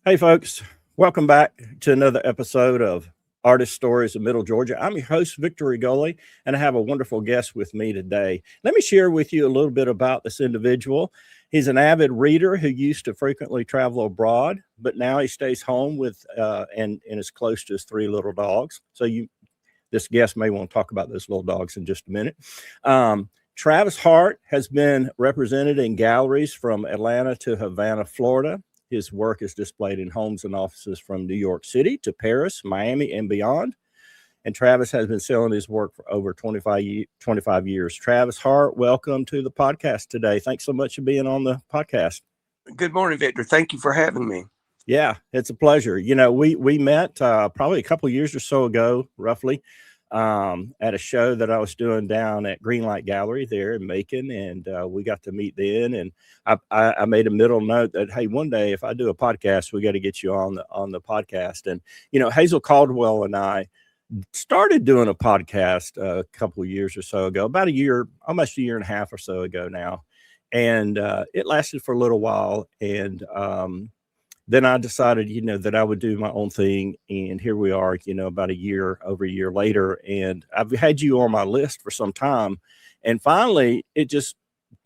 Hey, folks, welcome back to another episode of Artist Stories of Middle Georgia. I'm your host, Victor Rigoli, and I have a wonderful guest with me today. Let me share with you a little bit about this individual. He's an avid reader who used to frequently travel abroad, but now he stays home with and is close to his three little dogs. This guest may want to talk about those little dogs in just a minute. Travis Hart has been represented in galleries from Atlanta to Havana, Florida. His work is displayed in homes and offices from New York City to Paris, Miami, and beyond. And Travis has been selling his work for over 25 years. Travis Hart, welcome to the podcast today. Thanks so much for being on the podcast. Good morning, Victor. Thank you for having me. Yeah, it's a pleasure. You know, we met probably a couple years or so ago, roughly, at a show that I was doing down at Greenlight Gallery there in Macon, and we got to meet then. And I made a middle note that, hey, one day if I do a podcast, we got to get you on the podcast. And Hazel Caldwell and I started doing a podcast a couple of years or so ago, about a year, almost a year and a half or so ago now, and it lasted for a little while. And then I decided, that I would do my own thing. And here we are, about over a year later. And I've had you on my list for some time. And finally,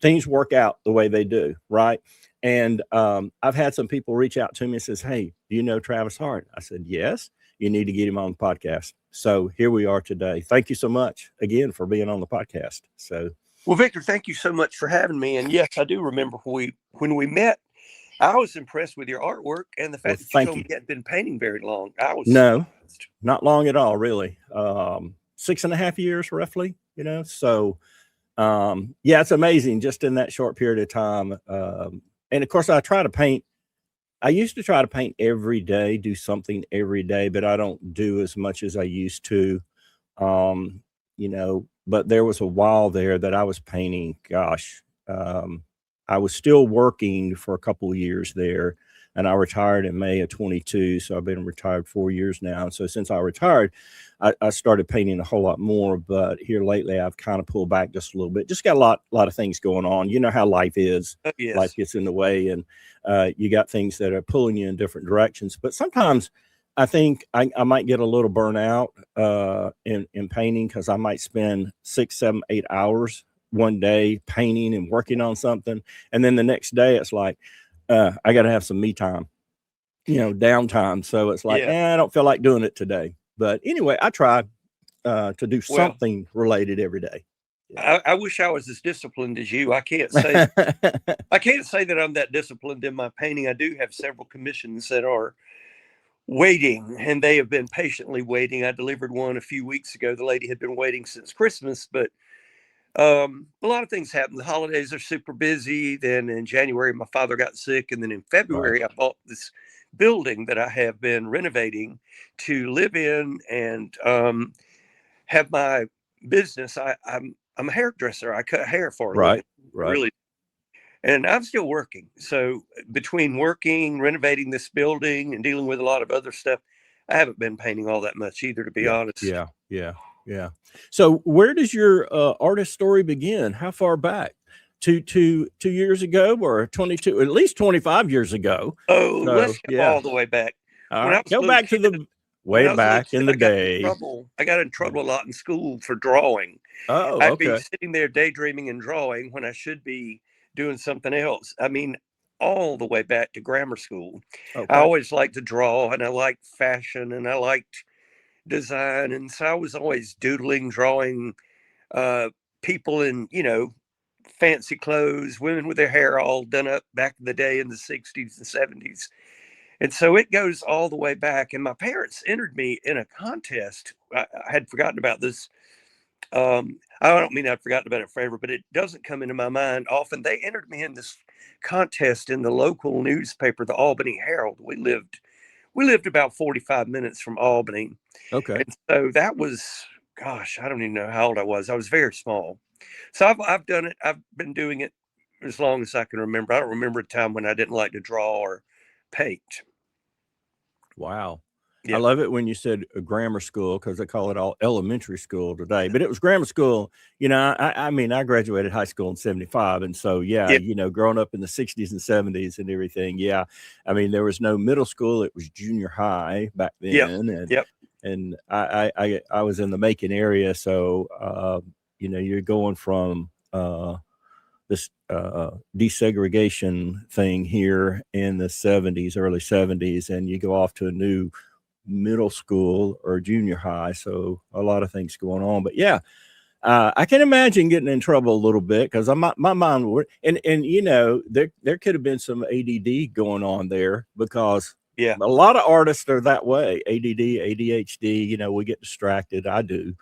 things work out the way they do. Right. And I've had some people reach out to me and says, hey, do you know Travis Hart? I said, yes, you need to get him on the podcast. So here we are today. Thank you so much again for being on the podcast. Well, Victor, thank you so much for having me. And yes, I do remember when we met. I was impressed with your artwork and the fact that you told me you hadn't been painting very long. No, not long at all, really. 6.5 years, roughly, So, yeah, it's amazing just in that short period of time. And of course, I try to paint. I used to try to paint every day, do something every day, but I don't do as much as I used to. But there was a while there that I was painting, gosh, I was still working for a couple of years there, and I retired in May of 22. So I've been retired 4 years now. And so since I retired, I started painting a whole lot more. But here lately, I've kind of pulled back just a little bit. Just got a lot of things going on. You know how life is. Oh, yes. Life gets in the way, and you got things that are pulling you in different directions. But sometimes I think I might get a little burnout in painting, because I might spend 6, 7, 8 hours one day painting and working on something, and then the next day it's like I got to have some me time, downtime. So it's like, I don't feel like doing it today. But anyway, I try to do something related every day. I wish I was as disciplined as you. I can't say that I'm that disciplined in my painting. I do have several commissions that are waiting, and they have been patiently waiting. I delivered one a few weeks ago. The lady had been waiting since Christmas, but a lot of things happened. The holidays are super busy. Then in January, my father got sick. And then in February, I bought this building that I have been renovating to live in and have my business. I'm a hairdresser. I cut hair for a living. Really. And I'm still working. So between working, renovating this building, and dealing with a lot of other stuff, I haven't been painting all that much either, to be honest. Yeah. So where does your artist story begin? How far back? Two years ago, or 22, at least 25 years ago? Oh, let's go all the way back. All right. Go back to the way back in the day. I got in trouble a lot in school for drawing. Oh, I'd be sitting there daydreaming and drawing when I should be doing something else. I mean, all the way back to grammar school. Okay. I always liked to draw, and I liked fashion, and I liked design, and so I was always doodling, drawing people in fancy clothes, women with their hair all done up back in the day in the 60s and 70s. And so it goes all the way back. And my parents entered me in a contest. I had forgotten about this. I don't mean I'd forgotten about it forever, but it doesn't come into my mind often. They entered me in this contest in the local newspaper, the Albany Herald. We lived about 45 minutes from Albany. Okay. And so that was, gosh, I don't even know how old I was. I was very small. So I've done it. I've been doing it as long as I can remember. I don't remember a time when I didn't like to draw or paint. Wow. I love it when you said a grammar school, because they call it all elementary school today, but it was grammar school. I mean, I graduated high school in 75. And so, yeah, Yep. growing up in the 60s and 70s and everything. Yeah. I mean, there was no middle school. It was junior high back Yep. then. And, Yep. and I was in the Macon area. So, you're going from, this desegregation thing here in the 70s, early 70s, and you go off to a new middle school or junior high. So a lot of things going on. But yeah, I can imagine getting in trouble a little bit, because my mind would, and there could have been some ADD going on there, because Yeah. a lot of artists are that way. ADD, ADHD, we get distracted. I do.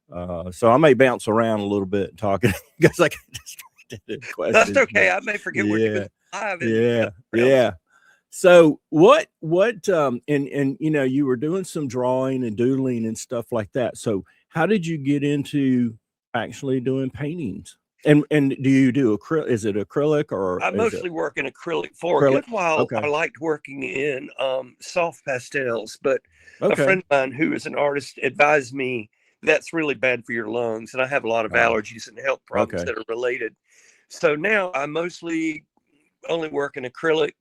So I may bounce around a little bit talking because I get distracted in questions. That's okay. I may forget we're doing live. Yeah. So what and you were doing some drawing and doodling and stuff like that. So how did you get into actually doing paintings? And do you do acrylic? Is it acrylic, or I mostly work in acrylic. For a good while, Okay. I liked working in soft pastels, but a Okay. friend of mine who is an artist advised me that's really bad for your lungs, and I have a lot of allergies and health problems that are related. So now I mostly only work in acrylic.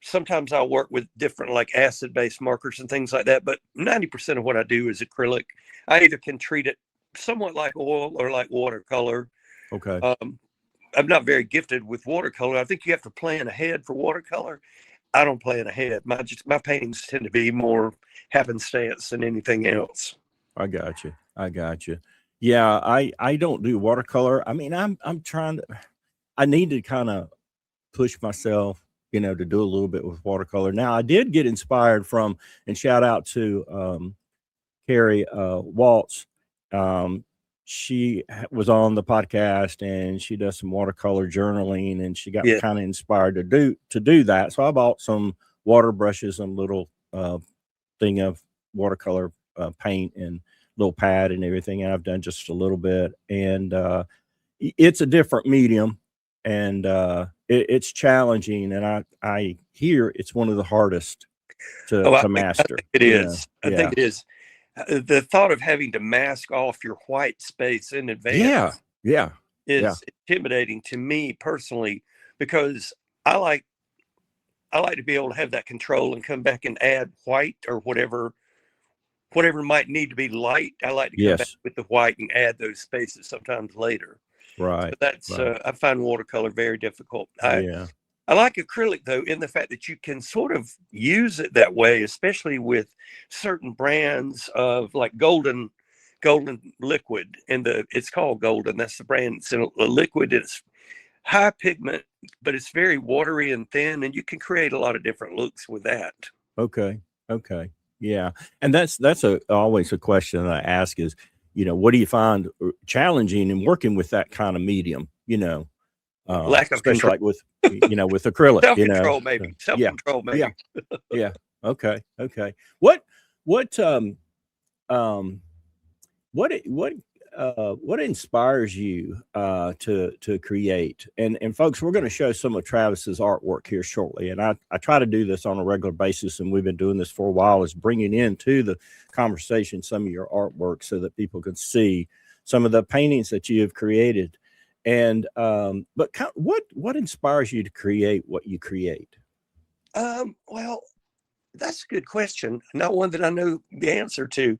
Sometimes I'll work with different like acid-based markers and things like that, but 90% of what I do is acrylic. I either can treat it somewhat like oil or like watercolor. Okay. I'm not very gifted with watercolor. I think you have to plan ahead for watercolor. I don't plan ahead. My paintings tend to be more happenstance than anything else. I got you. Yeah, I don't do watercolor. I mean, I'm trying to. I need to kind of push myself, to do a little bit with watercolor. Now, I did get inspired from, and shout out to Carrie Waltz. She was on the podcast, and she does some watercolor journaling, and she got kind of inspired to do that. So I bought some water brushes and little thing of watercolor paint and little pad and everything. And I've done just a little bit, and it's a different medium, and it's challenging. And I hear it's one of the hardest to master. I think it is. I think it is. The thought of having to mask off your white space in advance is intimidating to me personally, because I like to be able to have that control and come back and add white or whatever might need to be light. I like to come back with the white and add those spaces sometimes later. Right. So that's I find watercolor very difficult. I like acrylic, though, in the fact that you can sort of use it that way, especially with certain brands of like golden liquid. And it's called Golden. That's the brand. It's in a liquid. It's high pigment, but it's very watery and thin, and you can create a lot of different looks with that. Okay. Yeah. And that's always a question that I ask is, what do you find challenging in working with that kind of medium? Lack of especially control. like with with acrylic, Self-control, maybe. Self-control, maybe. Yeah. Okay. What inspires you to create? And folks, we're going to show some of Travis's artwork here shortly. And I try to do this on a regular basis, and we've been doing this for a while, is bringing into the conversation some of your artwork so that people can see some of the paintings that you have created. And but what inspires you to create what you create? Well, that's a good question. Not one that I know the answer to.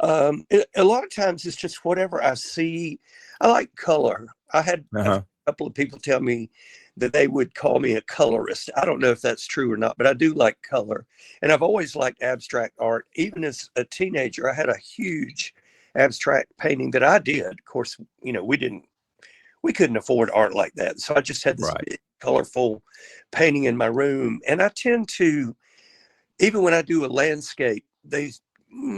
A lot of times it's just whatever I see. I like color. I had a couple of people tell me that they would call me a colorist. I don't know if that's true or not, but I do like color. And I've always liked abstract art. Even as a teenager, I had a huge abstract painting that I did. Of course, we couldn't afford art like that. So I just had this big, colorful painting in my room. And I tend to, even when I do a landscape, they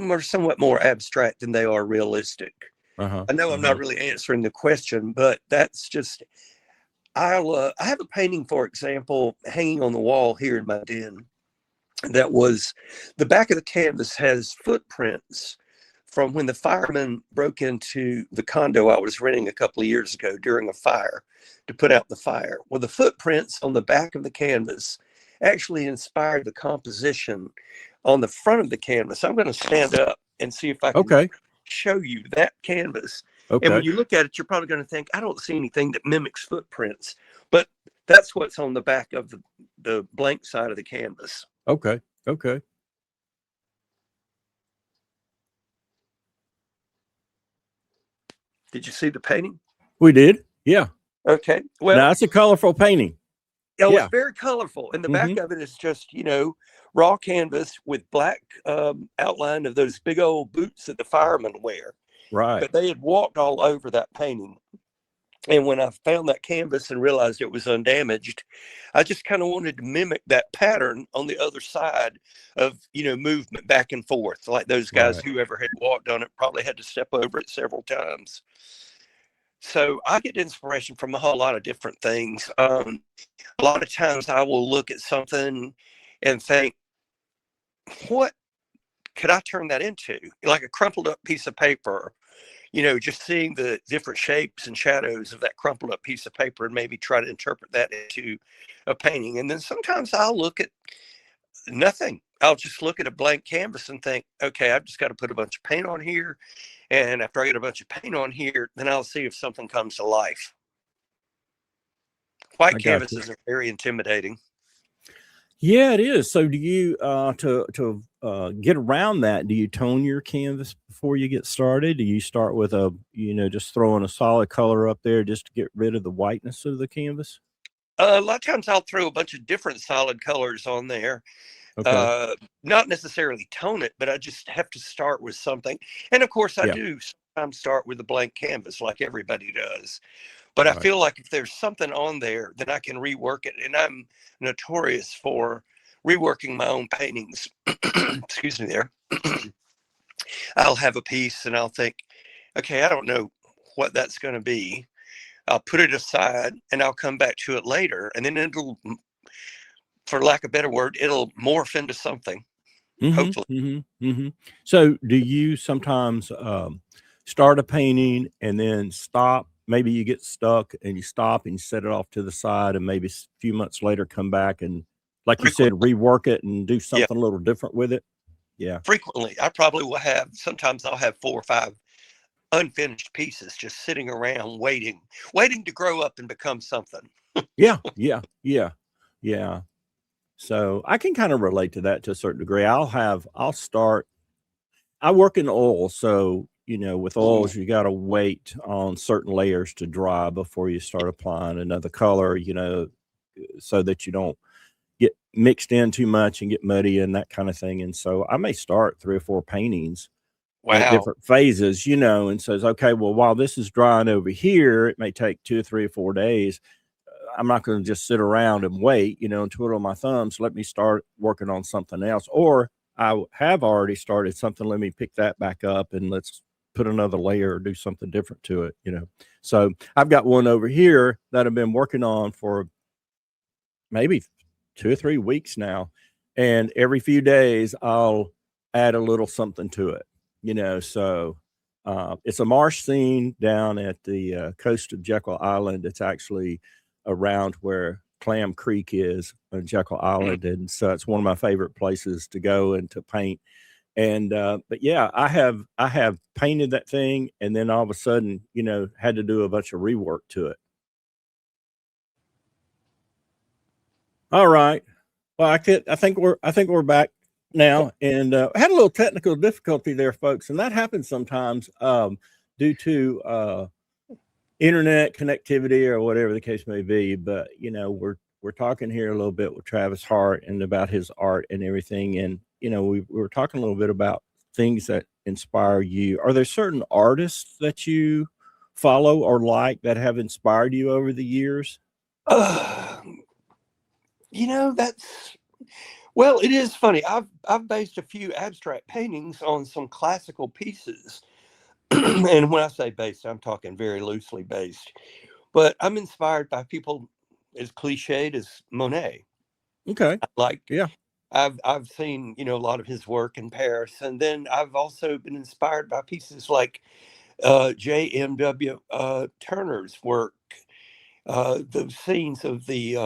are somewhat more abstract than they are realistic. I know I'm not really answering the question, but that's just, I have a painting, for example, hanging on the wall here in my den. That was, the back of the canvas has footprints from when the firemen broke into the condo I was renting a couple of years ago during a fire to put out the fire. Well, the footprints on the back of the canvas actually inspired the composition on the front of the canvas. I'm going to stand up and see if I can Okay. show you that canvas. And when Okay. you look at it, you're probably going to think, I don't see anything that mimics footprints, but that's what's on the back of the blank side of the canvas. Okay. Okay. Did you see the painting? We did. Yeah. Okay. Well, Now it's a colorful painting. oh, it's Yeah. very colorful. And the back Mm-hmm. of it is just, raw canvas with black outline of those big old boots that the firemen wear. Right. But they had walked all over that painting. And when I found that canvas and realized it was undamaged, I just kind of wanted to mimic that pattern on the other side of, movement back and forth. Like those guys, Right. whoever had walked on it probably had to step over it several times. So I get inspiration from a whole lot of different things. A lot of times I will look at something and think, what could I turn that into? Like a crumpled up piece of paper, just seeing the different shapes and shadows of that crumpled up piece of paper and maybe try to interpret that into a painting. And then sometimes I'll look at nothing. I'll just look at a blank canvas and think, okay, I've just got to put a bunch of paint on here. And after I get a bunch of paint on here, then I'll see if something comes to life. White I got you. canvases are very intimidating. Yeah, it is. So do you to get around that, do you tone your canvas before you get started? Do you start with just throwing a solid color up there just to get rid of the whiteness of the canvas? A lot of times I'll throw a bunch of different solid colors on there. Okay. Not necessarily tone it, but I just have to start with something. And of course, I Yeah. do sometimes start with a blank canvas like everybody does. But I Right. feel like if there's something on there, then I can rework it. And I'm notorious for reworking my own paintings. Excuse me there. I'll have a piece and I'll think, okay, I don't know what that's going to be. I'll put it aside and I'll come back to it later. And then it'll, for lack of a better word, it'll morph into something, Mhm, hopefully. mhm, mhm. So, do you sometimes, start a painting and then stop? Maybe you get stuck and you stop and you set it off to the side and maybe a few months later come back and, like you said, Frequently. rework it and do Yeah. something a little different with it? Yeah, Frequently. I probably will have, sometimes I'll have 4 or 5 unfinished pieces just sitting around waiting to grow up and become something. yeah, yeah, yeah, yeah. So, I can kinda relate to that to a certain degree. I'll start I work in oil, so, with Ooh, oils, you gotta wait on certain layers to dry before you start applying another color, so that you don't get mixed in too much and get muddy and that kind of thing. And so I may start 3 or 4 paintings at wow. different phases, and says, okay, well, while this is drying over here, it may take 2 or 3 or 4 days. I'm not going to just sit around and wait, and twiddle my thumbs. Let me start working on something else. Or have already started something. Let me pick that back up and let's put another layer or do something different to it. So I've got one over here that I've been working on for maybe 2 or 3 weeks now, and every few days, I'll add a little something to it. So, it's a marsh scene down at the, coast of Jekyll Island. It's actually around where Clam Creek is on Jekyll Mm. Island, and so it's one of my favorite places to go and to paint, and, but yeah, I have painted that thing and then all of a sudden, had to do a bunch of rework to it. Alright. Well, I think we're back now, and had a little technical difficulty there, folks, and that happens sometimes due to internet connectivity or whatever the case may be. But we're talking here a little bit with Travis Hart and about his art and everything, and we were talking a little bit about things that inspire you. Are there certain artists that you follow or like that have inspired you over the years? Uh, that's well, it is funny. I've based a few abstract paintings on some classical pieces. And when I say based, I'm talking very loosely based. But I'm inspired by people as cliched as Monet. Okay. Like Yeah. I've seen, a lot of his work in Paris. And then I've also been inspired by pieces like J.M.W. Turner's work, the scenes of the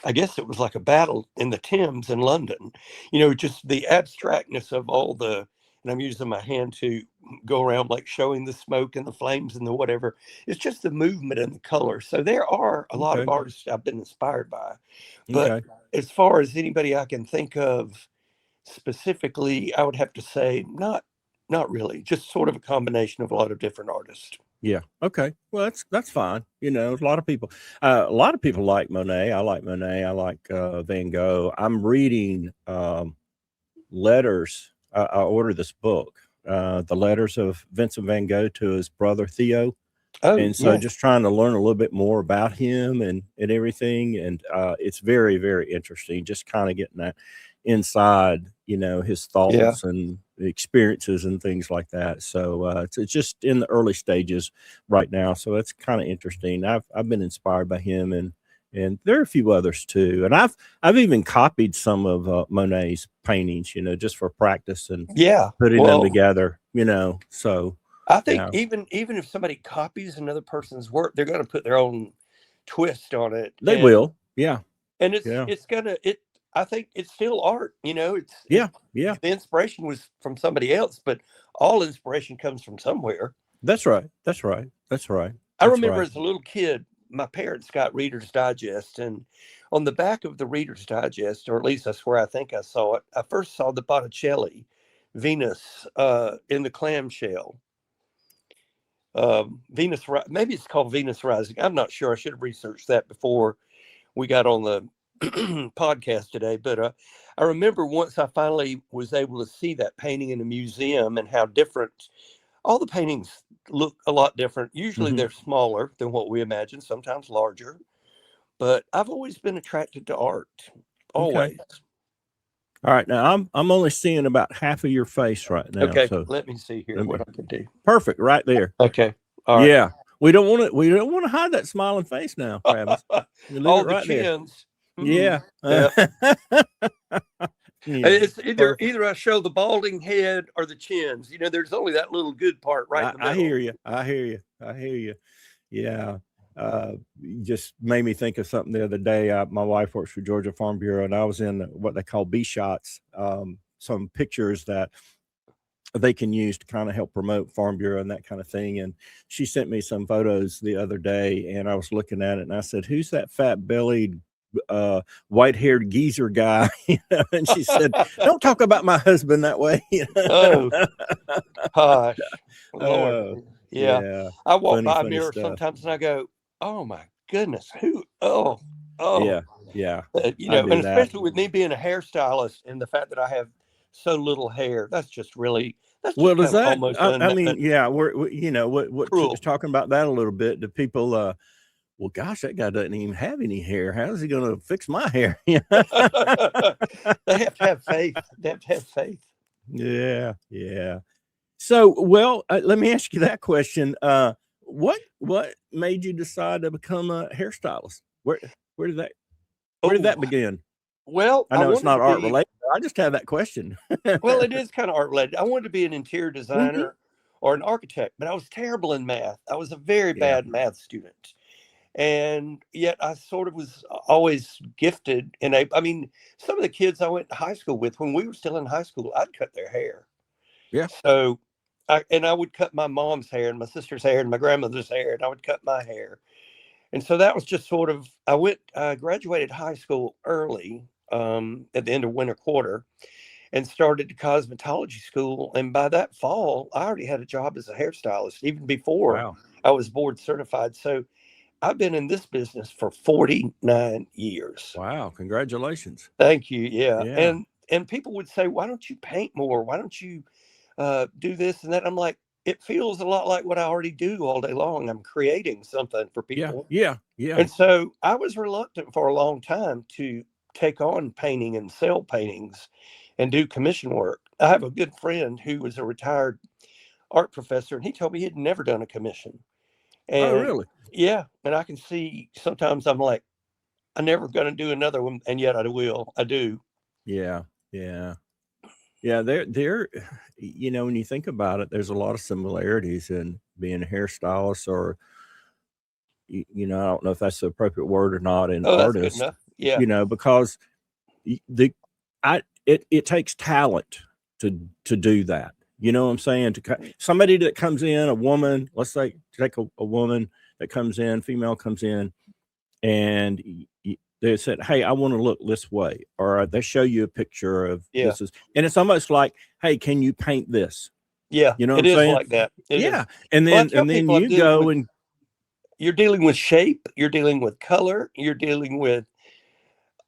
I guess it was like a battle in the Thames in London. Just the abstractness of all the, and I'm using my hand to go around like showing the smoke and the flames and the whatever. It's just the movement and the color. So there are a lot of Okay. artists I've been inspired by. But Okay. as far as anybody I can think of specifically, I would have to say not really. Just sort of a combination of a lot of different artists. Yeah. Okay. Well, that's fine. A lot of people like Monet. I like Monet. I like Van Gogh. I'm reading letters. I ordered this book, the letters of Vincent Van Gogh to his brother Theo, Oh, and so yeah. just trying to learn a little bit more about him and everything. And it's very, very interesting. Just kind of getting that inside, his Yeah. thoughts and experiences and things like that. So it's just in the early stages right now. So it's kind of interesting. I've been inspired by him, and there are a few others too. And I've even copied some of Monet's paintings, just for practice and Yeah. putting them Well, together. So I think yeah, even if somebody copies another person's work, they're going to put their own twist on it, they will. Yeah, and it's yeah, it's gonna it. I think it's still art. yeah, yeah. The inspiration was from somebody else, but all inspiration comes from somewhere. That's right. That's right. That's right. I That's remember right. as a little kid, my parents got Reader's Digest, and on the back of the Reader's Digest, or at least that's where I think I saw it. I first saw the Botticelli Venus in the clamshell. Venus, maybe it's called Venus Rising. I'm not sure. I should have researched that before we got on the podcast today. But I remember once I finally was able to see that painting in a museum and how different all the paintings look a lot different. Usually Hmm. they're smaller than what we imagine, sometimes larger. But I've always been attracted to art, Okay. always. All right. Now I'm only seeing about half of your face right now. Okay, So let me see here let what me I can do. perfect right there. Okay, all right. Yeah. We don't want to hide that smiling face now, Travis. We leave All it the right there. chins. Yeah. Yeah. Yeah. It's either Perfect. I show the balding head or the chins. There's only that little good part right in the I hear middle. you. I hear you. I hear you. Yeah. You just made me think of something the other day. My wife works for Georgia Farm Bureau, and I was in what they call B shots, some pictures that they can use to kind of help promote Farm Bureau and that kind of thing. And she sent me some photos the other day, and I was looking at it, and I said, "Who's that fat bellied, uh, white haired geezer guy?" And she said, "Don't talk about my husband that way." Oh, hush, Lord. Oh, Yeah, yeah, I walk funny, by a funny mirror stuff. sometimes and I go, "Oh my goodness, who? Oh, oh." Yeah, yeah, I And do that. especially with me being a hairstylist and the fact that I have so little hair, that's Well, just does kind of that? almost I mean, yeah, what cruel. talking about that a little bit. Do people? Well, gosh, that guy doesn't even have any hair. How's he going to fix my hair? They have to have faith. They have to have faith. Yeah, yeah. So, well, let me ask you that question. What made you decide to become a hairstylist? Where did that where did Oh, that begin? well, I I know it's wanted to not art be, related. I just have that question. well, it is kind of art related. I wanted to be an interior Mhm. designer or an architect, but I was terrible in math. I was a very Yeah. bad math student. And yet I sort of was always gifted. And I mean, some of the kids I went to high school with, when we were still in high school, I'd cut their hair. Yeah. So I would cut my mom's hair and my sister's hair and my grandmother's hair, and I would cut my hair. And so that was just sort of, graduated high school early, at the end of winter quarter, and started cosmetology school. And by that fall, I already had a job as a hairstylist, even before Wow. I was board certified. So I've been in this business for 49 years. Wow. Congratulations. Thank you. Yeah. Yeah. And people would say, why don't you paint more? Why don't you do this and that? I'm like, it feels a lot like what I already do all day long. I'm creating something for Yeah. people. Yeah. Yeah. And so I was reluctant for a long time to take on painting and sell paintings and do commission work. I have a good friend who was a retired art professor, and he told me he'd never done a commission. Oh, And really? yeah, and I can see sometimes I'm like, I'm never going to do another one, and yet I will. I do. Yeah. Yeah. Yeah, when you think about it, there's a lot of similarities in being a hairstylist or, I don't know if that's the appropriate word or not, an Oh, that's good artist. enough. Yeah. because it takes talent to do that. You know what I'm saying? Somebody that comes in, a woman, let's say, take a woman that comes in, female comes in, and they said, "Hey, I want to look this way," or they show you a picture of Yeah. this is, and it's almost like, "Hey, can you paint this?" Yeah. You know what It I'm is saying? like that. It is. Yeah, and Well, I then tell people I'm you dealing go with, and you're dealing with shape, you're dealing with color, you're dealing with,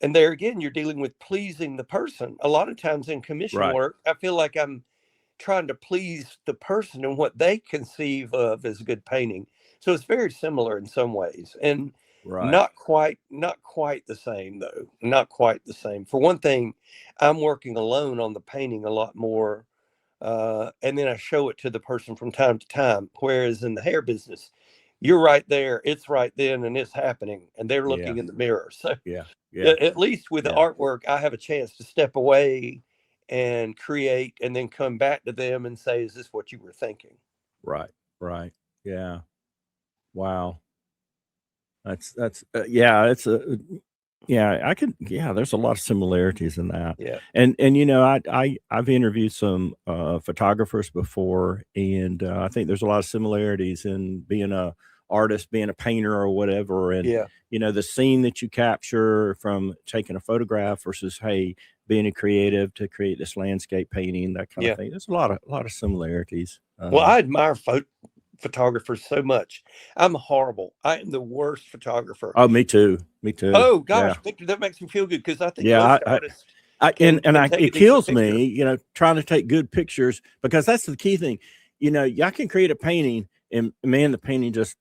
and there again, you're dealing with pleasing the person. A lot of times in commission right, work, I feel like I'm trying to please the person and what they conceive of as good painting. So it's very similar in some ways, and right, not quite the same though. Not quite the same. For one thing, I'm working alone on the painting a lot more, and then I show it to the person from time to time. Whereas in the hair business, you're right there, it's right then, and it's happening, and they're yeah, looking in the mirror. So yeah, yeah, at least with the yeah, artwork, I have a chance to step away and create and then come back to them and say, is this what you were thinking? right, right, yeah. Wow, that's yeah, it's a yeah, I could yeah, there's a lot of similarities in that. Yeah. And I've interviewed some photographers before, and I think there's a lot of similarities in being a artist, being a painter or whatever, and Yeah. the scene that you capture from taking a photograph versus, hey, being a creative to create this landscape painting, that kind of Yeah. thing. There's a lot of similarities. Well, I admire photographers so much. I'm horrible. I am the worst photographer. Oh, me too. Me too. Oh Yeah. gosh, Victor, that makes me feel good because I think Yeah, most artists and can take a it decent kills picture. me, trying to take good pictures because that's the key thing. I can create a painting and man, the painting just,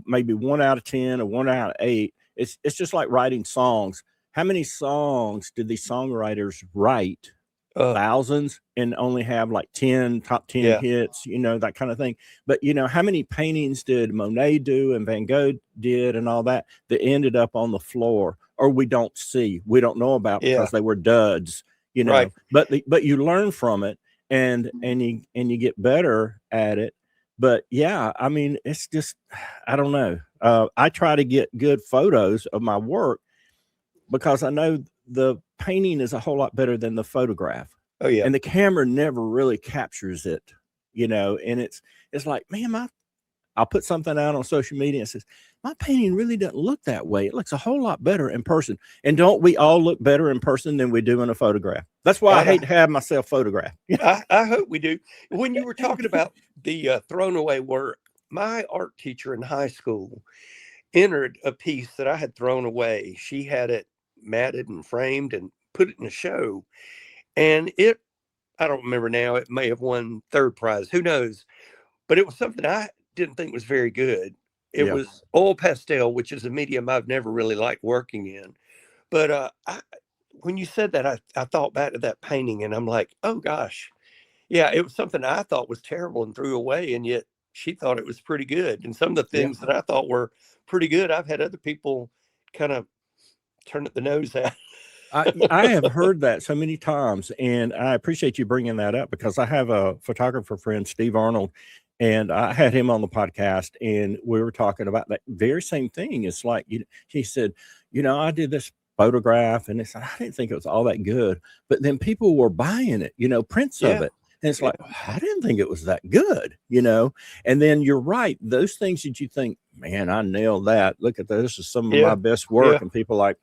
maybe 1 out of 10 or 1 out of 8. It's just like writing songs. How many songs did these songwriters write? Uh, Thousands, and only have like 10 top 10 yeah, hits, that kind of thing. But how many paintings did Monet do and Van Gogh did and all that ended up on the floor or we don't know about yeah, because they were duds, right. but you learn from it and you get better at it. But yeah, I mean, it's just, I don't know. I try to get good photos of my work because I know the painting is a whole lot better than the photograph, Oh yeah, and the camera never really captures it, and it's like, man, I'll put something out on social media and says, my painting really doesn't look that way. It looks a whole lot better in person. And don't we all look better in person than we do in a photograph? That's why I hate I, to have myself photographed. I hope we do. When you were talking about the thrown away work, my art teacher in high school entered a piece that I had thrown away. She had it matted and framed and put it in a show, and I don't remember now, it may have won third prize, who knows, but it was something I didn't think was very good. It Yeah. was oil pastel, which is a medium I've never really liked working in. But when you said that, I thought back to that painting, and I'm like, oh gosh, yeah, it was something I thought was terrible and threw away, and yet she thought it was pretty good. And some of the Yeah. things that I thought were pretty good, I've had other people kind of turn at the nose at. I have heard that so many times, and I appreciate you bringing that up because I have a photographer friend, Steve Arnold, and I had him on the podcast, and we were talking about that very same thing. It's like, he said, I did this photograph, and I didn't think it was all that good, but then people were buying it, prints of Yeah, it. And it's yeah, like, I didn't think it was that good, and then you're right. Those things that you think, man, I nailed that. Look at this. This is some of my yeah, best yeah, work. And people are like,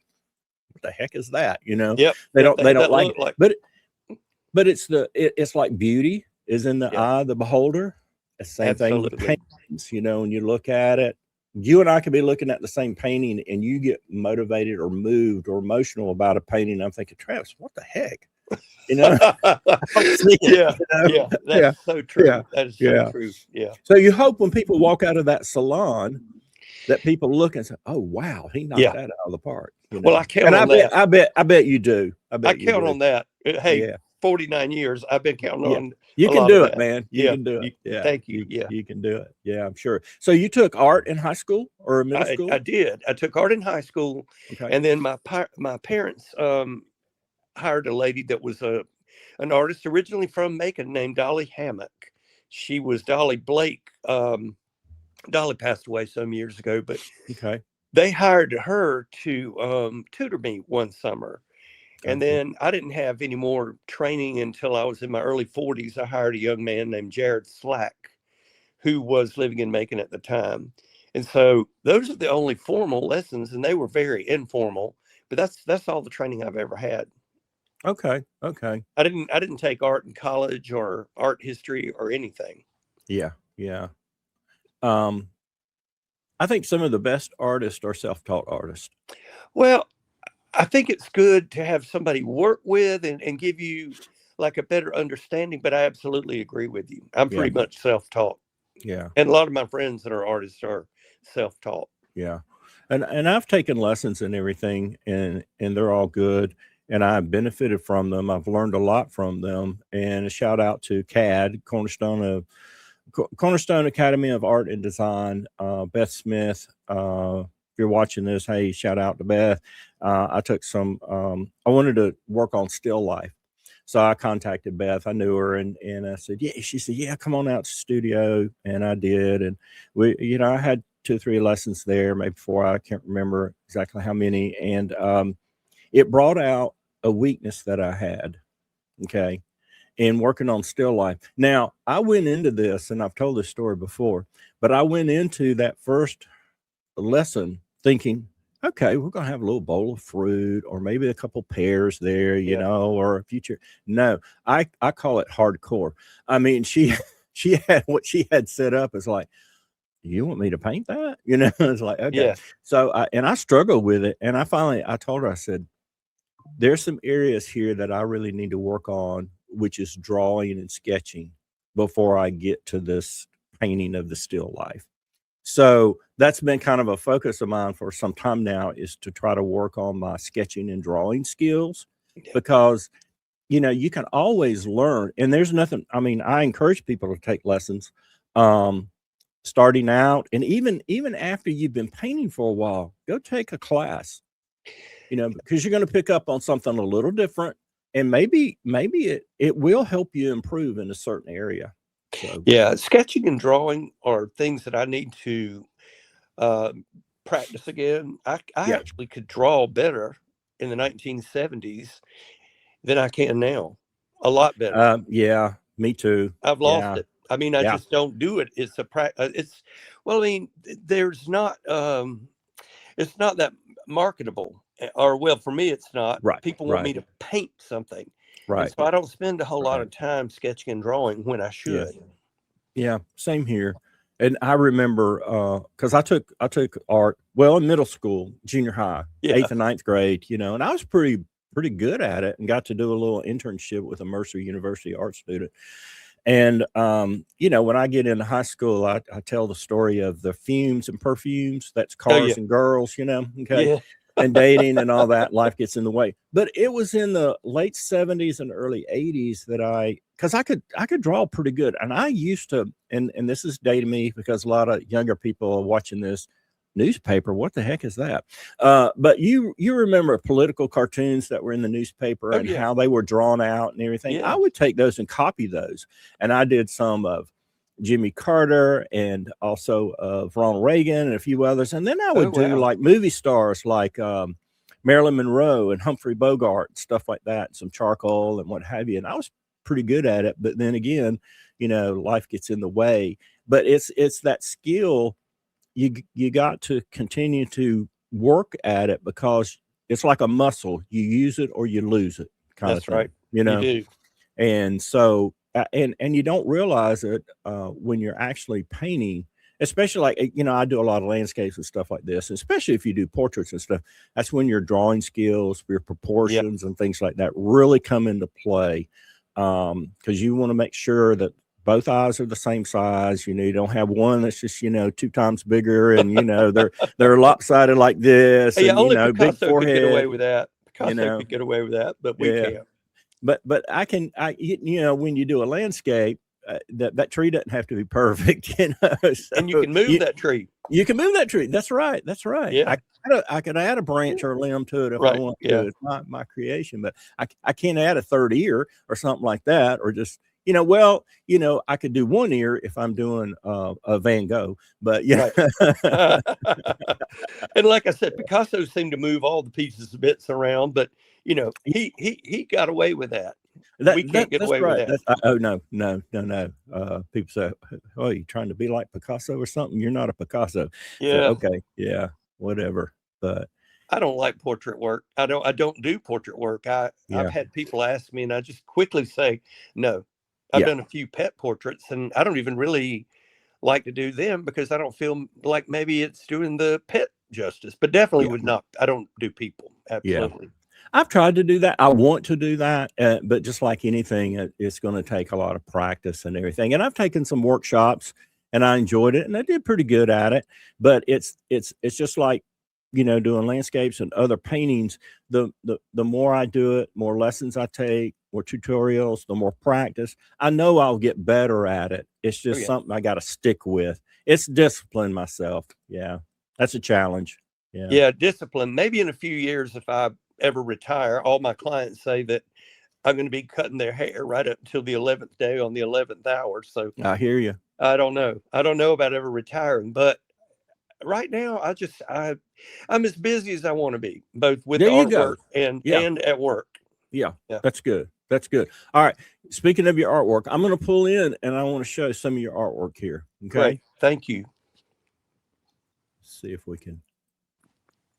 what the heck is that? yep, They yep. don't They they had don't that like look it. like, But it's like beauty is in the yeah, eye of the beholder. The same thing with absolutely. paintings, when you look at it, you and I could be looking at the same painting and you get motivated or moved or emotional about a painting. I'm thinking, Travis, what the heck? I don't see it, Yeah, yeah, Yeah. that's so Yeah. true. That is so Yeah. true. Yeah, So you hope when people walk out of that salon that people look and say, "Oh, wow, he knocked yeah. that out of the park," Well, I count And on that. I bet you do. I I bet you count do. on that. Hey, Yeah. 49 years, I've been counting Yeah. on You a can lot of do it, that. man. You Yeah, can do it. Yeah. thank you. Yeah, You can do it. Yeah, I'm sure. So you took art in high school or middle I school? did. I took art in high school, Okay. and then my parents hired a lady that was an artist originally from Macon named Dolly Hammock. She was Dolly Blake. Dolly passed away some years ago, but Okay. they hired her to tutor me one summer. And Okay. then I didn't have any more training until I was in my early 40s. I hired a young man named Jared Slack, who was living in Macon at the time. And so those are the only formal lessons, and they were very informal. But that's all the training I've ever had. Okay. Okay. I didn't take art in college or art history or anything. Yeah. Yeah. Um, I think some of the best artists are self-taught artists. Well, I think it's good to have somebody work with and give you like a better understanding, but I absolutely agree with you. I'm Yeah. pretty much self-taught. Yeah. And a lot of my friends that are artists are self-taught. Yeah. And I've taken lessons and everything, and they're all good, and I've benefited from them. I've learned a lot from them. And a shout out to CAD, Cornerstone Academy of Art and Design, Beth Smith. If you're watching this, hey, shout out to Beth. I took some. I wanted to work on still life, so I contacted Beth. I knew her, and I said, yeah. She said, yeah, come on out to the studio, and I did. And I had 2 or 3 lessons there, maybe 4. I can't remember exactly how many, and it brought out a weakness that I had. Okay, in working on still life. Now, I went into this, and I've told this story before, but I went into that first lesson thinking, okay, we're going to have a little bowl of fruit or maybe a couple pears there, Yeah. or a future. No, I call it hardcore. I mean, she she had what she had set up is like, you want me to paint that? It's like, okay. Yeah. So I struggled with it, and I told her, I said, there's some areas here that I really need to work on, which is drawing and sketching before I get to this painting of the still life. So that's been kind of a focus of mine for some time now, is to try to work on my sketching and drawing skills, Yeah. because you can always learn, and there's nothing. I mean, I encourage people to take lessons, starting out, and even after you've been painting for a while, go take a class, because you're going to pick up on something a little different, and maybe it will help you improve in a certain area. So Yeah. Sketching and drawing are things that I need to uh, practice again. I yeah, actually could draw better in the 1970s than I can now. A lot better. yeah, me too. I've lost Yeah, it. I mean, I yeah, just don't do it. It's well, I mean, there's not it's not that marketable. Or well, for me it's not. right, People want right, me to paint something. And right, so I don't spend a whole lot right. of time sketching and drawing when I Yeah, should. yeah, same here. And I remember, because I took art, well, in middle school, junior high, Yeah. 8th and 9th grade, and I was pretty good at it, and got to do a little internship with a Mercer University art student. And when I get into high school, I tell the story of the fumes and perfumes. That's Oh yeah. cars and girls, okay, Yeah. and dating and all that. Life gets in the way. But it was in the late 70s and early 80s that because I could draw pretty good, and I used to, and this is dating me because a lot of younger people are watching this. Newspaper, what the heck is that? But you remember political cartoons that were in the newspaper Oh and yeah. how they were drawn out and everything. I Yeah. would take those and copy those, and I did some of Jimmy Carter and also of Ronald Reagan and a few others. And then I Oh would do wow. like movie stars like Marilyn Monroe and Humphrey Bogart and stuff like that, some charcoal and what have you. And I was pretty good at it. But then again, life gets in the way. But it's that skill. You got to continue to work at it, because it's like a muscle. You use it or you lose it, kind of That's right. You thing. do. And so, and you don't realize it when you're actually painting, especially like, I do a lot of landscapes and stuff like this, especially if you do portraits and stuff. That's when your drawing skills, your Yeah. proportions and things like that really come into play. Because you want to make sure that both eyes are the same size. You don't have one that's just, 2 times bigger, and, they're lopsided like this, Yeah, and, only big Picasso could get away forehead, with that. you Picasso know, could get away with that, but we yeah. can't. But when you do a landscape, that tree doesn't have to be perfect, And you so can move that tree. you can move that tree. That's right. That's right. Yeah. I could add a branch or a limb to it if I Right. want to. Yeah. It's my creation, but I can't add a third ear or something like that, or just, well, I could do one ear if I'm doing a Van Gogh, but yeah. Right. And like I said, Picasso seemed to move all the pieces of bits around, but he got away with that. We can't get That's away with right. that. Oh, no. People say, "Oh, you trying to be like Picasso or something?" You're not a Picasso. So Yeah. okay, yeah, whatever. But I don't like portrait work. I don't do portrait work. I've yeah, had people ask me and I just quickly say no. I've yeah, done a few pet portraits and I don't even really like to do them because I don't feel like maybe it's doing the pet justice, but definitely yeah, would not. I don't do people. yeah. Absolutely. I've tried to do that. I want to do that, but just like anything, it's going to take a lot of practice and everything. And I've taken some workshops, and I enjoyed it, and I did pretty good at it. But it's just like doing landscapes and other paintings. The more I do it, more lessons I take, more tutorials, the more practice. I know I'll get better at it. It's Oh just yeah. something I got to stick with. It's discipline myself. Yeah, that's a challenge. Yeah. Yeah. Discipline. Maybe in a few years, if I ever retire, all my clients say that I'm going to be cutting their hair right up until the 11th day on the 11th hour. So I hear you. I don't know. I don't know about ever retiring, but right now I'm as busy as I want to be, both with There the you go. artwork and Yeah. at work. Yeah, Yeah. that's good. That's good. All right. Speaking of your artwork, I'm going to pull in and I want to show some of your artwork here. Great. Okay. Thank you. See if we can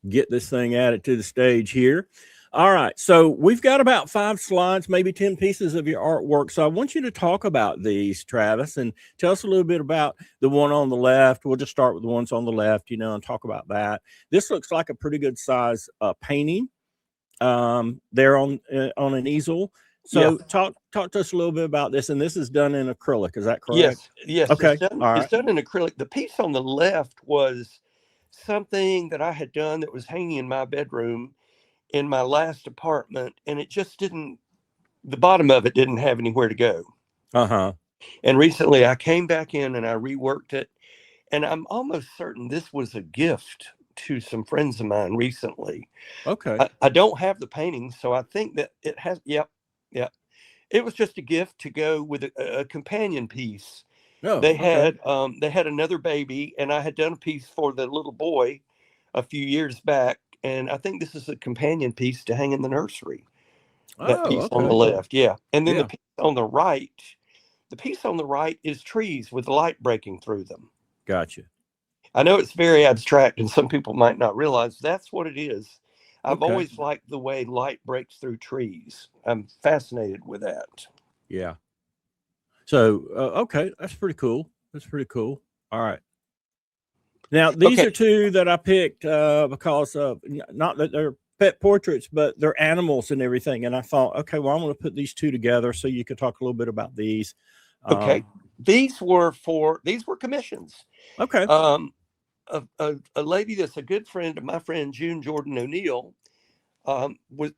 get this thing added to the stage here. All right. So we've got about 5 slides, maybe 10 pieces of your artwork. So I want you to talk about these, Travis, and tell us a little bit about the one on the left. We'll just start with the ones on the left, and talk about that. This looks like a pretty good size painting. There on an easel. Yeah. So talk to us a little bit about this. And this is done in acrylic. Is that correct? Yes. Yes. Okay. All It's right. done in acrylic. The piece on the left was something that I had done that was hanging in my bedroom in my last apartment, and it just didn't. The bottom of it didn't have anywhere to go. Uh-huh. And recently, I came back in and I reworked it, and I'm almost certain this was a gift to some friends of mine recently. Okay. I don't have the painting, so I think that it has. Yep, yep. It was just a gift to go with a companion piece. Oh, okay. They had another baby, and I had done a piece for the little boy a few years back, and I think this is a companion piece to hang in the nursery. That Oh, piece on the okay. left, yeah, and then Yeah. the piece on the right is trees with light breaking through them. Gotcha. I know it's very abstract, and some people might not realize that's what it is. I've Okay. always liked the way light breaks through trees. I'm fascinated with that. Yeah. So, okay. That's pretty cool. That's pretty cool. All right. Now, these Okay, are 2 that I picked because of not that they're pet portraits, but they're animals and everything. And I thought, okay, well, I'm going to put these 2 together so you could talk a little bit about these. okay. These were commissions. Okay. Um, a lady that's a good friend of my friend June Jordan O'Neill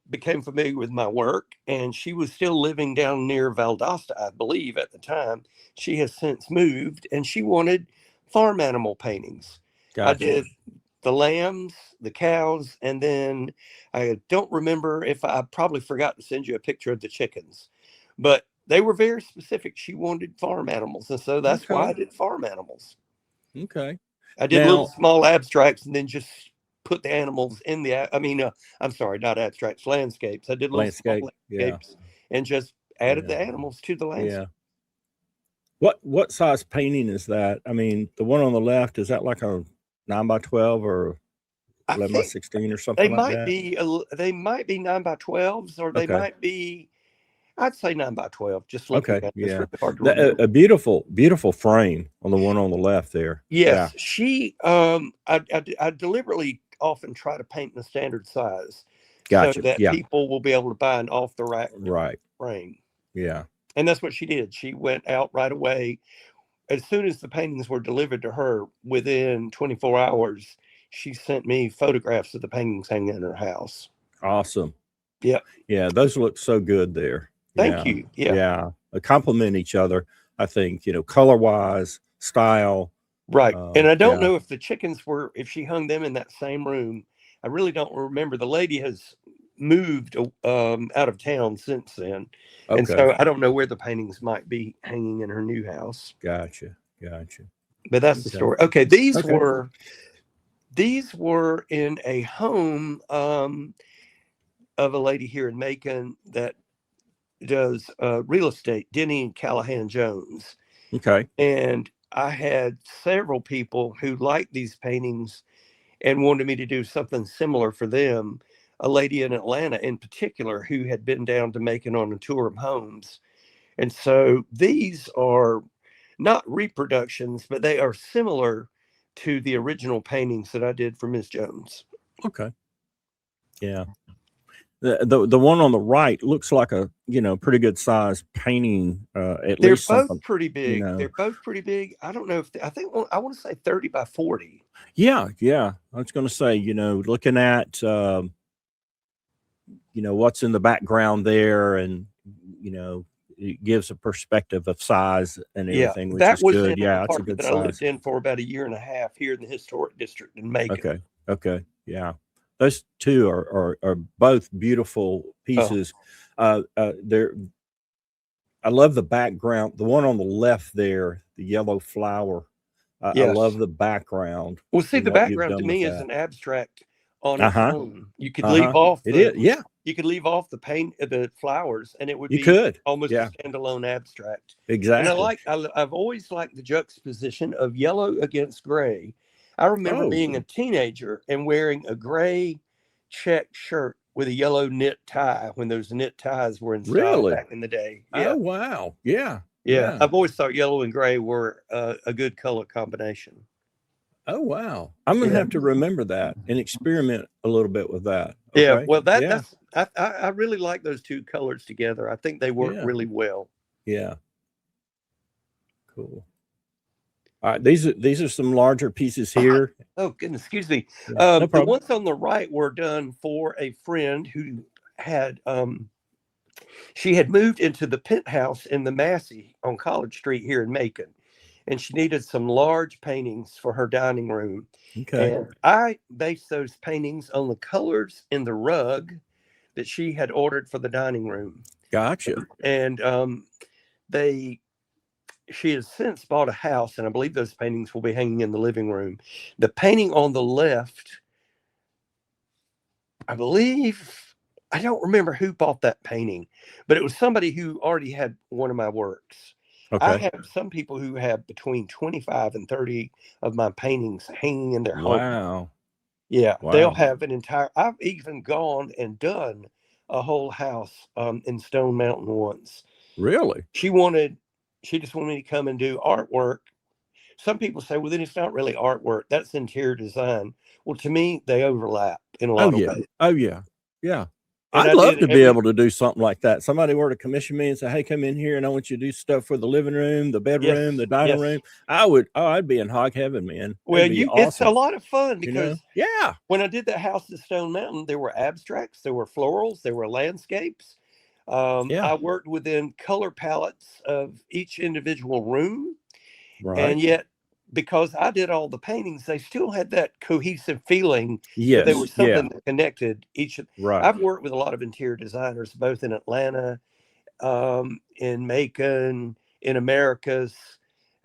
became familiar with my work, and she was still living down near Valdosta, I believe, at the time. She has since moved, and she wanted farm animal paintings. I Gotcha. did the lambs, the cows, and then I don't remember if I probably forgot to send you a picture of the chickens, but they were very specific. She wanted farm animals, and so that's why Okay. I did farm animals. Okay. I did little Now, small abstracts and then just put the animals in I'm sorry, not abstracts, landscapes. I did little small landscape. Yeah. landscapes and just added Yeah. the animals to the Yeah. landscape. What size painting is that? I mean, the one on the left, is that like a 9 by 12 or I 11 by 16 or they something like might that? be they might be 9 by 12s, or they Okay. might be, I'd say 9 by 12. Just looking Okay. at it, it's Yeah. really hard to remember. A beautiful, beautiful frame on the one on the left there. Yeah. Yes, I deliberately often try to paint in a standard size so Gotcha. that Yeah. people will be able to buy an off the rack Right. frame. Yeah. And that's what she did. She went out right away. As soon as the paintings were delivered to her, within 24 hours, she sent me photographs of the paintings hanging in her house. Awesome. Yeah. Yeah. Those look so good there. Thank Yeah. you. Yeah. Yeah. They complement each other, I think, color wise, style. Right. And I don't Yeah. know if the chickens if she hung them in that same room. I really don't remember. The lady has moved out of town since then, and Okay. so I don't know where the paintings might be hanging in her new house. Gotcha. But that's the Okay. story. Okay, these Okay. were in a home of a lady here in Macon that does real estate, Denny and Callahan Jones. Okay. And I had several people who liked these paintings and wanted me to do something similar for them. A lady in Atlanta, in particular, who had been down to Macon on a tour of homes. And so these are not reproductions, but they are similar to the original paintings that I did for Miss Jones. Okay. Yeah. The one on the right looks like a, pretty good size painting, at They're least both something, pretty big. They're both pretty big. I don't know if I think I want to say 30 by 40. Yeah. I was going to say, looking at, what's in the background there, and, it gives a perspective of size and Yeah, everything, which that is was in good. an Yeah. It's a apartment good that I lived size. in for about a year and a half here in the historic district in Macon. Okay. Yeah. Those two are both beautiful Oh, pieces. They're, I love the background. The one on the left there, the yellow flower. I love yes. the background Well, see, and the what you've background to done with me is that. an abstract on its Uh-huh. own. You could leave off It is. Yeah, the paint, the flowers, and it would you be could. almost a Yeah, standalone abstract. And exactly. I've always liked the juxtaposition of yellow against gray. I remember Oh, being a teenager and wearing a gray check shirt with a yellow knit tie when those knit ties were in style really? back in the day. Oh, Yeah. wow. Yeah. Yeah. Yeah. I've always thought yellow and gray were a good color combination. Oh, wow. I'm gonna Yeah. have to remember that and experiment a little bit with that. Yeah. Okay. Well, Yeah. I really like those two colors together. I think they work Yeah. really well. Yeah. Cool. All right. These are some larger pieces here. Oh, goodness. Excuse me. Yeah. No The problem. ones on the right were done for a friend who had, she had moved into the penthouse in the Massey on College Street here in Macon, and she needed some large paintings for her dining room. Okay. And I based those paintings on the colors in the rug that she had ordered for the dining room. Gotcha. And they she has since bought a house, and I believe those paintings will be hanging in the living room. The painting on the left, I believe, I don't remember who bought that painting, but it was somebody who already had one of my works. I Okay. have some people who have between 25 and 30 of my paintings hanging in their home. Wow. Yeah, they'll Wow. have an entire, I've even gone and done a whole house in Stone Mountain once. Really? She just wanted me to come and do artwork. Some people say, well, then it's not really artwork. That's interior design. Well, to me, they overlap in a Oh, lot of yeah. ways. Oh, yeah. Yeah. And I'd I love did to be able to do something like that. Somebody were to commission me and say, "Hey, come in here and I want you to do stuff for the living room, the bedroom, yes, the dining yes. room." I'd be in hog heaven, man. Well, It'd be it's a awesome. lot of fun because Yeah. when I did that house at Stone Mountain, there were abstracts, there were florals, there were landscapes. Yeah. I worked within color palettes of each individual room. Right. And yet, because I did all the paintings, they still had that cohesive feeling that there Yes. was Yeah. something that connected each. Right. I've worked with a lot of interior designers, both in Atlanta, in Macon, in Americas.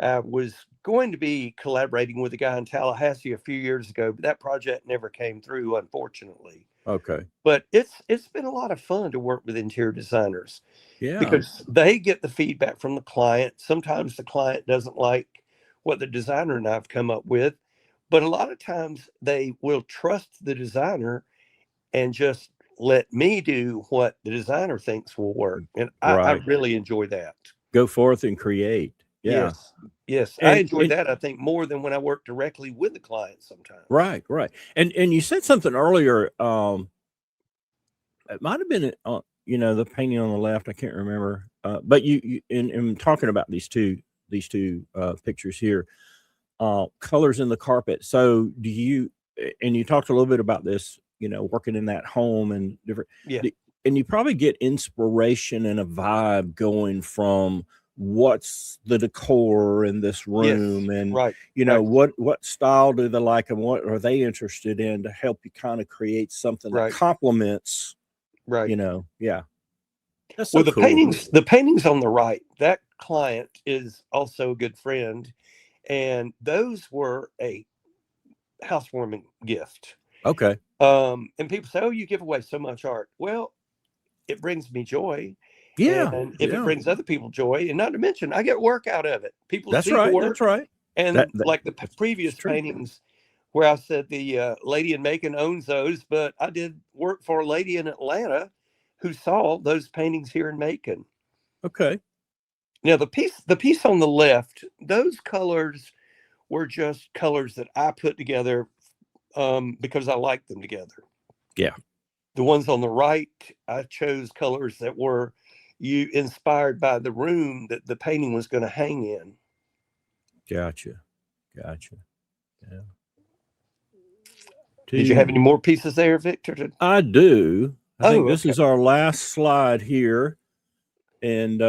I was going to be collaborating with a guy in Tallahassee a few years ago, but that project never came through, unfortunately. Okay. But it's been a lot of fun to work with interior designers Yeah. because they get the feedback from the client. Sometimes the client doesn't like what the designer and I've come up with, but a lot of times they will trust the designer and just let me do what the designer thinks will work. And I Right. really enjoy that. Go forth and create. Yeah. Yes. Yes. I And enjoy that, I think, more than when I work directly with the client sometimes. right. And you said something earlier. It might have been, the painting on the left. I can't remember. But you in talking about these two pictures here, colors in the carpet. So do you? And you talked a little bit about this, working in that home and different. Yeah. And you probably get inspiration and a vibe going from what's the decor in this Yes. room, and Right. Right. what style do they like and what are they interested in to help you kind of create something that Right. complements Right. Yeah. That's so Well, cool. the paintings on the right, that client is also a good friend, and those were a housewarming gift. Okay. And people say, "Oh, you give away so much art." Well, it brings me joy, Yeah. and if it Yeah. brings other people joy, and not to mention, I get work out of it. People That's see the right. That's work, right. and That like the it's previous true. paintings, where I said the lady in Macon owns those, but I did work for a lady in Atlanta who saw those paintings here in Macon. Okay. Now the piece on the left, those colors were just colors that I put together because I liked them together. Yeah. The ones on the right, I chose colors that were you inspired by the room that the painting was going to hang in. Gotcha. Gotcha. Yeah. Did you have any more pieces there, Victor? I do. I think Oh, this okay. is our last slide here, and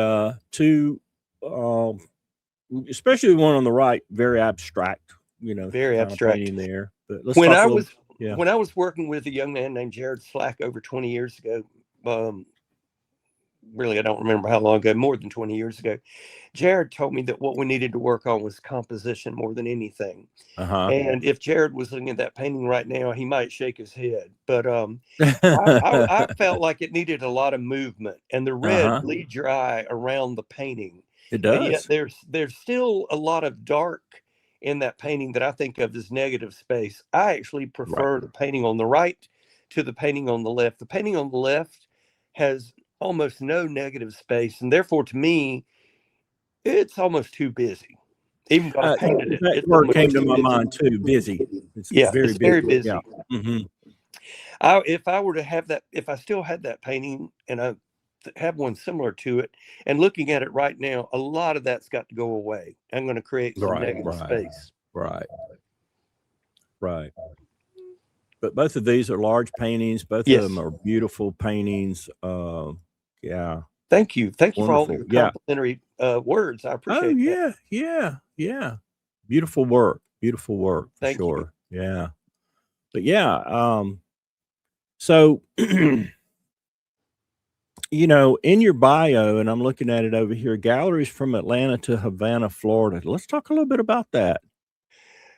two, especially the one on the right, very abstract, Very kind of abstract. painting there. But let's When talk I a little. was Yeah. when I was working with a young man named Jared Slack over 20 years ago, really I don't remember how long ago, more than 20 years ago, Jared told me that what we needed to work on was composition more than anything. And if Jared was looking at that painting right now, he might shake his head. But I felt like it needed a lot of movement, and the red leads your eye around the painting. It And yet does. there's still a lot of dark in that painting that I think of as negative space. I actually Right. prefer the painting on the right to the painting on the left. The painting on the left has almost no negative space, and therefore, to me, it's almost too busy. Even though I painted it, That it's word almost came to too my busy. mind too. Busy. It's Yeah, very it's very busy. Yeah. busy. Hmm. If I were to have that, if I still had that painting and I have one similar to it, and looking at it right now, a lot of that's got to go away. I'm going to create some Right. negative Right. space. Right. Right. But both of these are large paintings. Both of Yes. them are beautiful paintings. Yeah. Thank you. Thank you for all Wonderful. your Yeah. complimentary words. I Oh appreciate that. yeah. Yeah. Yeah. Beautiful work. Beautiful work for Thank you. sure. Yeah. But yeah. So in your bio, and I'm looking at it over here, galleries from Atlanta to Havana, Florida. Let's talk a little bit about that.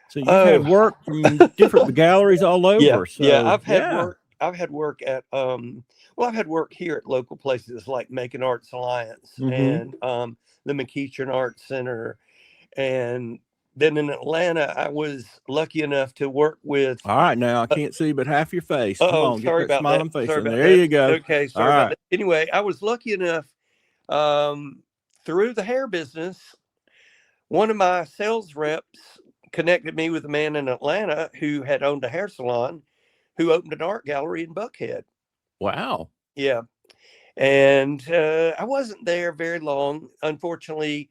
So you've had Oh, work from different galleries all yeah, over. yeah. So yeah. I've had work at well, I've had work here at local places like Macon Arts Alliance Mm-hmm. and the McEachern Arts Center, and then in Atlanta, I was lucky enough to work with. All right, now I can't see but half your face. Come Oh, on, get sorry that about that. smiling face Sorry in. about There that. you go. Okay, All sorry about right. that. Anyway, I was lucky enough um, through the hair business. One of my sales reps connected me with a man in Atlanta who had owned a hair salon, who opened an art gallery in Buckhead. Wow. Yeah, and I wasn't there very long. Unfortunately,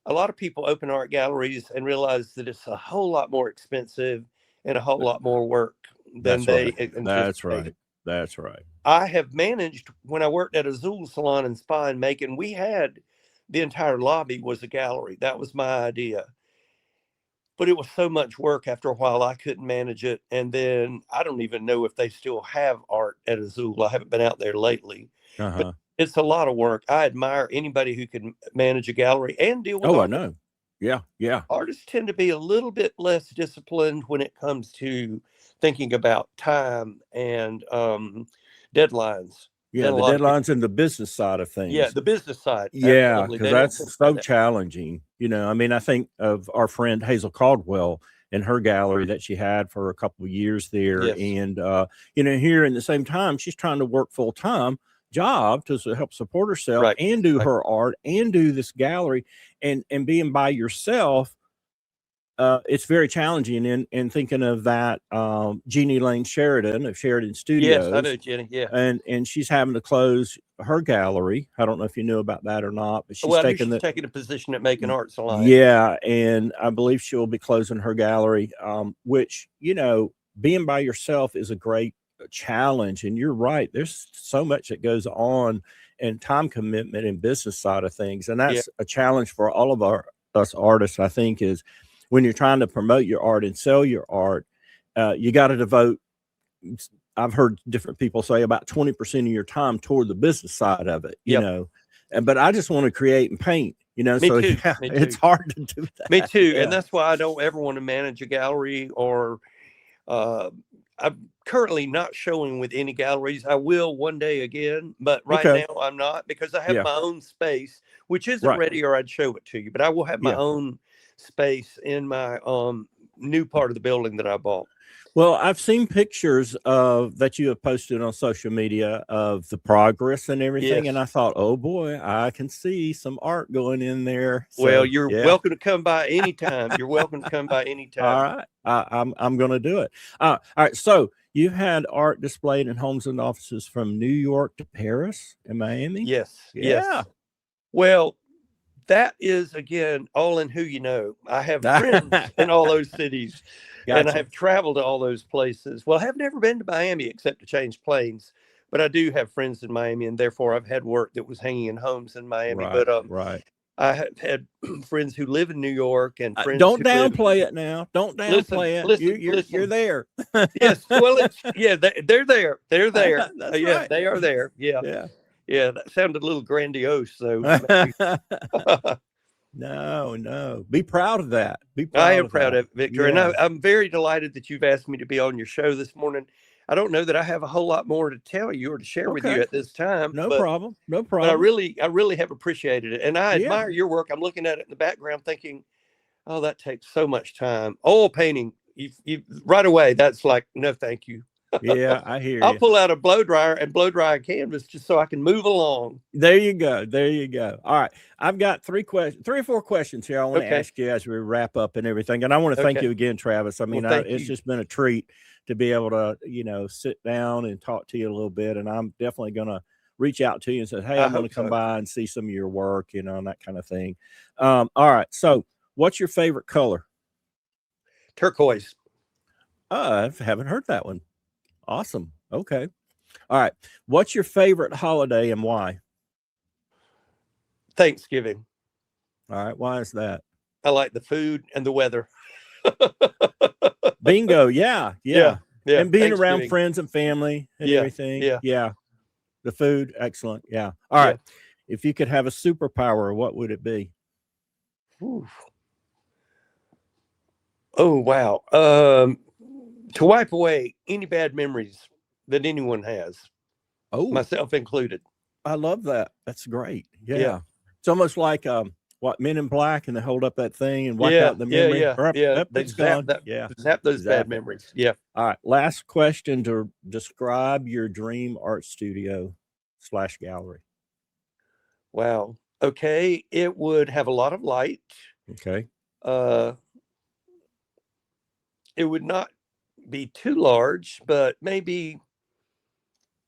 a lot of people open art galleries and realize that it's a whole lot more expensive and a whole lot more work than That's they right. That's anticipated. right. That's right. I have managed when I worked at Azul Salon and Spa in Macon, we had the entire lobby was a gallery. That was my idea. But it was so much work after a while I couldn't manage it. And then I don't even know if they still have art at Azul. I haven't been out there lately. But Uh-huh. it's a lot of work. I admire anybody who can manage a gallery and deal with Oh, I artists. know. Yeah. Yeah. Artists tend to be a little bit less disciplined when it comes to thinking about time and deadlines Yeah. than a The lot of people. deadlines and the business side of Yeah, things. the business side, Yeah, absolutely. because They don't tend that's to have so that. challenging. I mean, I think of our friend Hazel Caldwell and her gallery that she had for a couple of years there. Yes, And, here in the same time, she's trying to work full time job to help support herself right, and do right. her art and do this gallery and being by yourself. It's very challenging in thinking of that Jeannie Lane Sheridan of Sheridan Yes, I Studios, know, Jenny. Yeah. and she's having to close her gallery. I don't know if you knew about that or not, but she's Well, I knew taken she's the taking a position at Macon Arts Alliance. yeah, and I believe she'll be closing her gallery, which, being by yourself is a great challenge. And you're right. There's so much that goes on and time commitment and business side of things. And Yeah, that's a challenge for all of us artists, I think, is when you're trying to promote your art and sell your art, you got to devote I've heard different people say about 20% of your time toward the business side of it, you Yep. know, but I just want to create and paint, you know, Me so too. yeah, Me it's too. hard to do that. Me too. Yeah. And that's why I don't ever want to manage a gallery or I'm currently not showing with any galleries. I will one day again, but right Okay. now I'm not because I have Yeah. my own space, which isn't Right. ready or I'd show it to you, but I will have my Yeah. own space in my new part of the building that I bought. Well, I've seen pictures of that you have posted on social media of the progress and everything. And Yes. I thought, oh boy, I can see some art going in there. Well, So you're yeah. welcome to come by anytime. You're welcome to come by anytime. All right. I'm going to do it. All right. So you've had art displayed in homes and offices from New York to Paris and Miami. Yes. Yeah. Yes. Well, that is again all in who you know. I have friends in all those cities, and I Gotcha. have traveled to all those places. Well, I have never been to Miami except to change planes, but I do have friends in Miami, and therefore I've had work that was hanging in homes in Miami. Right. But Right. I have had friends who live in New York and friends Don't who live. downplay it now. Don't Listen, downplay it. listen, You're listen. there. Yes, well, they're there. They're there. That's Yeah, right. they are there. Yeah, Yeah. yeah. That sounded a little grandiose, though. No. Be proud of that. Be I proud am of proud that. of it, Victor, and Yeah. I'm very delighted that you've asked me to be on your show this morning. I don't know that I have a whole lot more to tell you or to share with you Okay. at this time, No but problem. No I problem. really have appreciated it, and I Yeah. admire your work. I'm looking at it in the background, thinking, "Oh, that takes so much time." Oil painting, you right away. That's like, no, thank you. Yeah, I hear I'll you. pull out a blow dryer and blow dry a canvas just so I can move along. There you go. There you go. All right. I've got three or four questions here I want to Okay. ask you as we wrap up and everything. And I want to thank Okay. you again, Travis. I mean, Well, thank it's you. just been a treat to be able to, you know, sit down and talk to you a little bit. And I'm definitely going to reach out to you and say, hey, I I'm going hope to come so. by and see some of your work, you know, and that kind of thing. All right. So, what's your favorite color? Turquoise. I haven't heard that one. Awesome. Okay. All right. What's your favorite holiday and why? Thanksgiving. All right. Why is that? I like the food and the weather. Bingo. Yeah. Yeah. And being around Thanksgiving. friends and family and Yeah. everything. Yeah. Yeah. The food. Excellent. Yeah. All right. If you could have a superpower, what would it be? Ooh. Oh, wow. To wipe away any bad memories that anyone has, Oh, myself included. I love that. That's great. Yeah. Yeah. It's almost like what, Men in Black, and they hold up that thing and wipe Yeah. out the memory. Yeah. They It's zap gone. that. Yeah. Zap those Zap bad it. memories. Yeah. All right. Last question to describe your dream art studio / gallery. Wow. Okay. It would have a lot of light. Okay. It would not be too large, but maybe,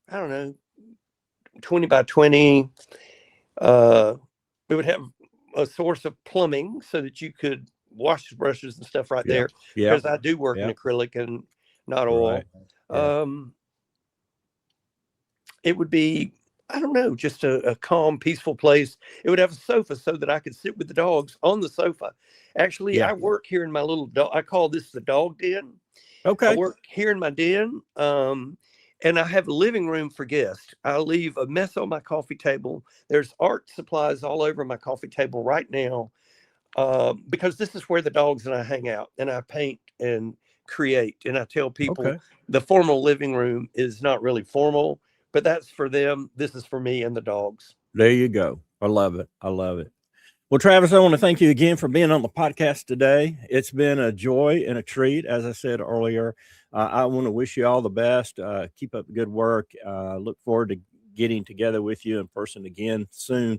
I don't know, 20 by 20. It would have a source of plumbing so that you could wash the brushes and stuff right there. Yeah. Because I do work in acrylic and not oil. Right. Yeah. It would be, I don't know, just a calm, peaceful place. It would have a sofa so that I could sit with the dogs on the sofa. Actually, Yeah. I work here in my little dog. I call this the dog den. Okay. I work here in my den, and I have a living room for guests. I leave a mess on my coffee table. There's art supplies all over my coffee table right now, because this is where the dogs and I hang out, and I paint and create. And I tell people the formal living room is not really formal, but that's for them. This is for me and the dogs. There you go. I love it. I love it. Well, Travis, I want to thank you again for being on the podcast today. It's been a joy and a treat. As I said earlier, I want to wish you all the best. Keep up the good work. Look forward to getting together with you in person again soon.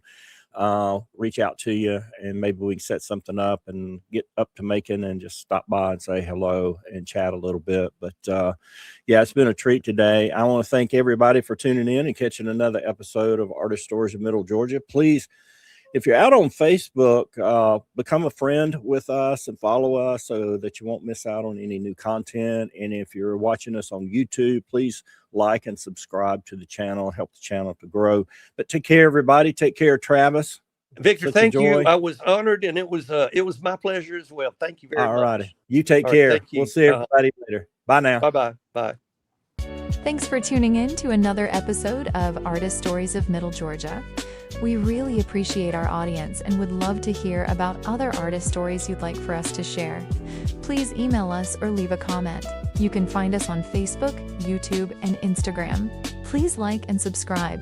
Reach out to you and maybe we can set something up and get up to Macon and just stop by and say hello and chat a little bit. But yeah, it's been a treat today. I want to thank everybody for tuning in and catching another episode of Artist Stories of Middle Georgia. Please, if you're out on Facebook, become a friend with us and follow us so that you won't miss out on any new content. And if you're watching us on YouTube, please like and subscribe to the channel, help the channel to grow. But take care, everybody. Take care, Travis. Victor, thank you. I was honored, and it was my pleasure as well. Thank you very much. All righty. You take care. We'll see everybody later. Bye now. Bye-bye. Bye. Thanks for tuning in to another episode of Artist Stories of Middle Georgia. We really appreciate our audience and would love to hear about other artist stories you'd like for us to share. Please email us or leave a comment. You can find us on Facebook, YouTube, and Instagram. Please like and subscribe.